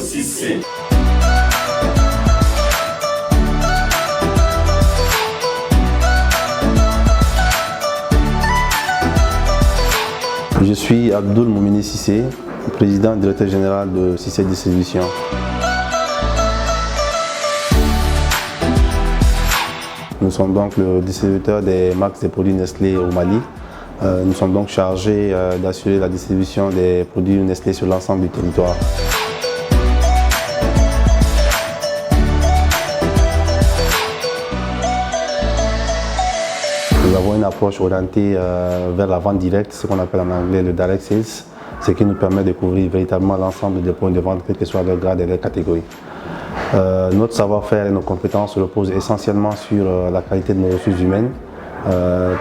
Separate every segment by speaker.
Speaker 1: Cissé.
Speaker 2: Je suis Abdoul Moumini Cissé, président directeur général de Cissé Distribution. Nous sommes donc le distributeur des marques des produits Nestlé au Mali. Nous sommes donc chargés d'assurer la distribution des produits Nestlé sur l'ensemble du territoire. Nous avons une approche orientée vers la vente directe, ce qu'on appelle en anglais le direct sales, ce qui nous permet de couvrir véritablement l'ensemble des points de vente, quel que soit leur grade et leur catégorie. Notre savoir-faire et nos compétences reposent essentiellement sur la qualité de nos ressources humaines,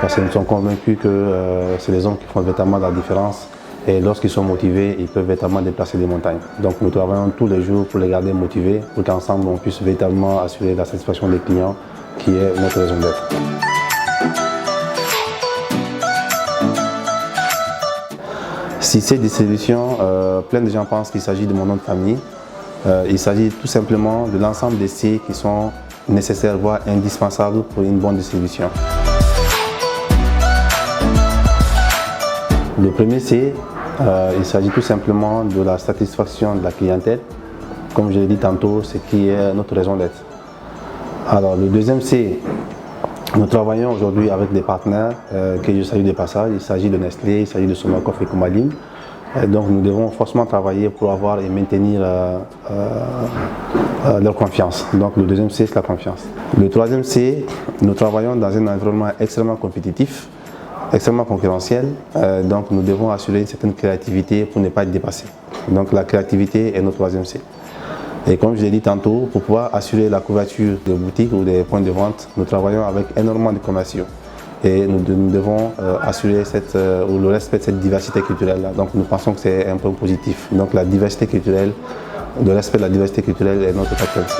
Speaker 2: parce que nous sommes convaincus que c'est les hommes qui font véritablement la différence et lorsqu'ils sont motivés, ils peuvent véritablement déplacer des montagnes. Donc nous travaillons tous les jours pour les garder motivés, pour qu'ensemble on puisse véritablement assurer la satisfaction des clients, qui est notre raison d'être. Cissé Distribution, plein de gens pensent qu'il s'agit de mon nom de famille. Il s'agit tout simplement de l'ensemble des C qui sont nécessaires, voire indispensables pour une bonne distribution. Le premier C, il s'agit tout simplement de la satisfaction de la clientèle. Comme je l'ai dit tantôt, c'est qui est notre raison d'être. Alors le deuxième C, nous travaillons aujourd'hui avec des partenaires que je salue de passage. Il s'agit de Nestlé, il s'agit de Somacoff et Comalim. Donc nous devons forcément travailler pour avoir et maintenir leur confiance. Donc le deuxième C, c'est la confiance. Le troisième C, nous travaillons dans un environnement extrêmement compétitif, extrêmement concurrentiel. Donc nous devons assurer une certaine créativité pour ne pas être dépassé. Donc la créativité est notre troisième C. Et comme je l'ai dit tantôt, pour pouvoir assurer la couverture des boutiques ou des points de vente, nous travaillons avec énormément de commerciaux. Et nous devons assurer le respect de cette diversité culturelle-là. Donc nous pensons que c'est un point positif. Donc la diversité culturelle, le respect de la diversité culturelle est notre quatrième C.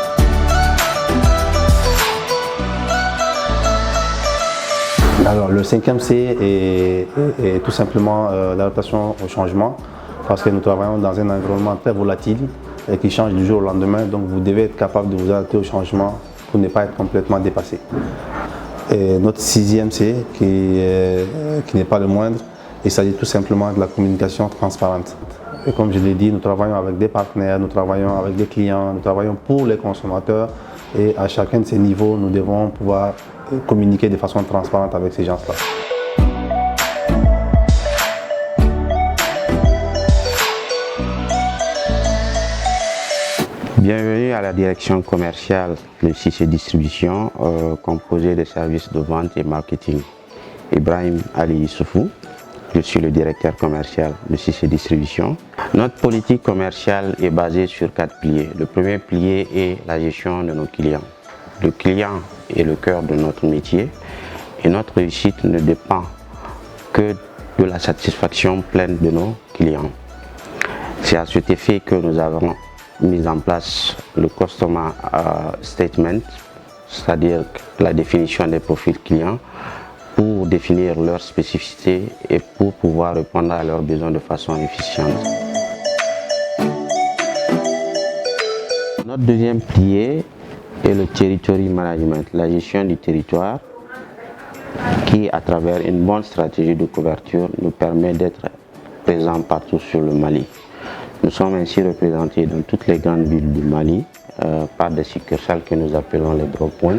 Speaker 2: Alors le cinquième C est tout simplement l'adaptation au changement, parce que nous travaillons dans un environnement très volatile et qui change du jour au lendemain, donc vous devez être capable de vous adapter au changement pour ne pas être complètement dépassé. Et notre sixième C, qui n'est pas le moindre, il s'agit tout simplement de la communication transparente. Et comme je l'ai dit, nous travaillons avec des partenaires, nous travaillons avec des clients, nous travaillons pour les consommateurs et à chacun de ces niveaux, nous devons pouvoir communiquer de façon transparente avec ces gens-là.
Speaker 3: Bienvenue à la direction commerciale de Cissé Distribution, composée des services de vente et marketing. Ibrahim Ali Issoufou, je suis le directeur commercial de Cissé Distribution. Notre politique commerciale est basée sur 4 piliers. Le premier pilier est la gestion de nos clients. Le client est le cœur de notre métier et notre réussite ne dépend que de la satisfaction pleine de nos clients. C'est à cet effet que nous avons mis en place le Customer Statement, c'est-à-dire la définition des profils clients pour définir leurs spécificités et pour pouvoir répondre à leurs besoins de façon efficiente. Notre deuxième pilier est le Territory Management, la gestion du territoire qui, à travers une bonne stratégie de couverture, nous permet d'être présents partout sur le Mali. Nous sommes ainsi représentés dans toutes les grandes villes du Mali par des succursales que nous appelons les drop points,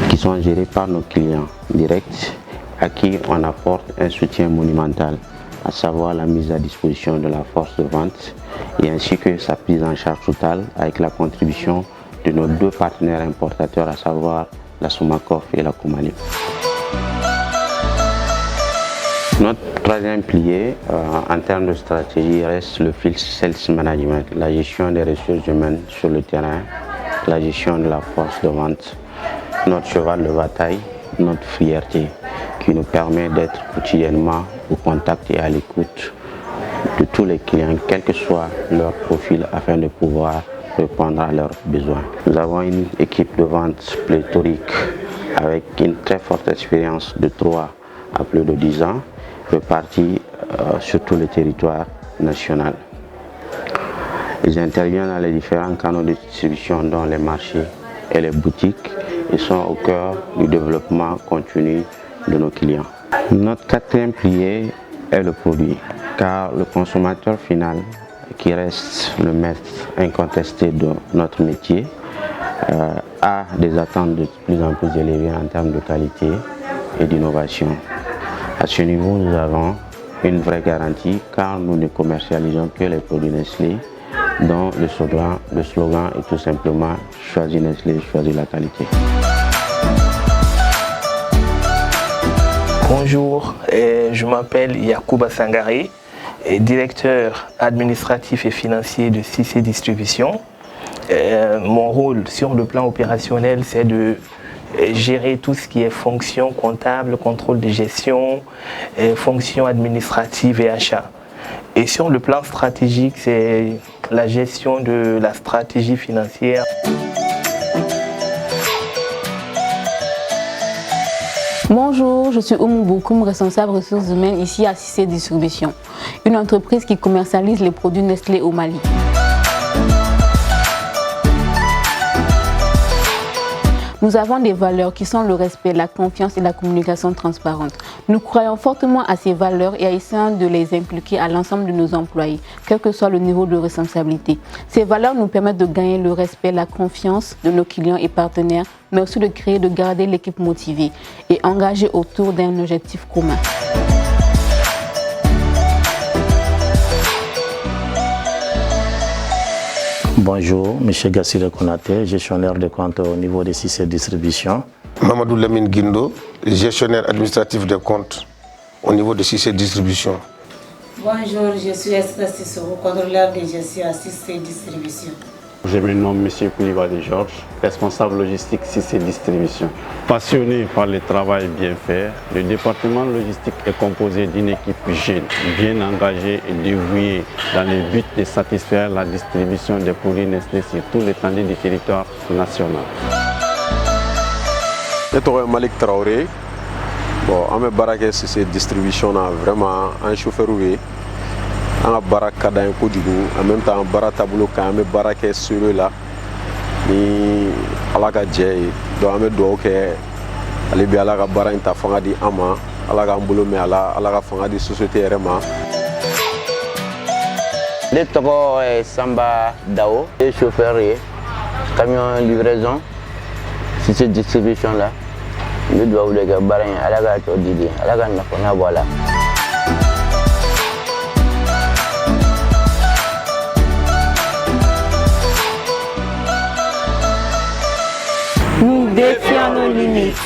Speaker 3: qui sont gérés par nos clients directs à qui on apporte un soutien monumental, à savoir la mise à disposition de la force de vente et ainsi que sa prise en charge totale avec la contribution de nos 2 partenaires importateurs, à savoir la Somacoff et la Comalim. Notre troisième pilier en termes de stratégie reste le Field Sales Management, la gestion des ressources humaines sur le terrain, la gestion de la force de vente, notre cheval de bataille, notre fierté qui nous permet d'être quotidiennement au contact et à l'écoute de tous les clients, quel que soit leur profil, afin de pouvoir répondre à leurs besoins. Nous avons une équipe de vente pléthorique avec une très forte expérience de 3 à plus de 10 ans, répartis sur tout le territoire national. Ils interviennent dans les différents canaux de distribution, dont les marchés et les boutiques. Ils sont au cœur du développement continu de nos clients. Notre quatrième pilier est le produit, car le consommateur final, qui reste le maître incontesté de notre métier, a des attentes de plus en plus élevées en termes de qualité et d'innovation. À ce niveau, nous avons une vraie garantie, car nous ne commercialisons que les produits Nestlé, dont le slogan est tout simplement « Choisis Nestlé, choisis la qualité ».
Speaker 1: Bonjour, je m'appelle Yacouba Sangaré, directeur administratif et financier de CIC Distribution. Mon rôle sur le plan opérationnel, c'est de gérer tout ce qui est fonction comptable, contrôle de gestion, fonctions administratives et achats. Et sur le plan stratégique, c'est la gestion de la stratégie financière.
Speaker 4: Bonjour, je suis Oumou Boukoum, responsable ressources humaines ici à CIC Distribution, une entreprise qui commercialise les produits Nestlé au Mali. Nous avons des valeurs qui sont le respect, la confiance et la communication transparente. Nous croyons fortement à ces valeurs et essayons de les impliquer à l'ensemble de nos employés, quel que soit le niveau de responsabilité. Ces valeurs nous permettent de gagner le respect, la confiance de nos clients et partenaires, mais aussi de créer et de garder l'équipe motivée et engagée autour d'un objectif commun.
Speaker 5: Bonjour, M. Gassire Konaté, gestionnaire de comptes au niveau de CIC Distribution.
Speaker 6: Mamadou Lamine Guindo, gestionnaire administratif des comptes au niveau de CIC Distribution.
Speaker 7: Bonjour, je suis Esther Sissoko, contrôleur de gestion à CIC Distribution.
Speaker 8: Je me nomme M. Koulibaly Georges, responsable logistique CIC Distribution. Passionné par le travail bien fait, le département logistique est composé d'une équipe jeune, bien engagée et dévouée dans le but de satisfaire la distribution des produits Nestlé sur tout l'étendue du territoire national.
Speaker 9: Je suis Malik Traoré. On me barake CIC Distribution vraiment un chauffeur. On a baraka dans en même temps bara tableau quand on barake sur là ni alaka jey do ame do ke ali bi alaka bara inta fanga di ama alaka mbulo me alaka fanga di société vraiment.
Speaker 10: Le togo est Samba Dao, le chauffeur camion livraison CIC Distribution là. Le doit ou les gars bara alaka to didi alaka na fona voilà.
Speaker 4: Nous défions nos limites.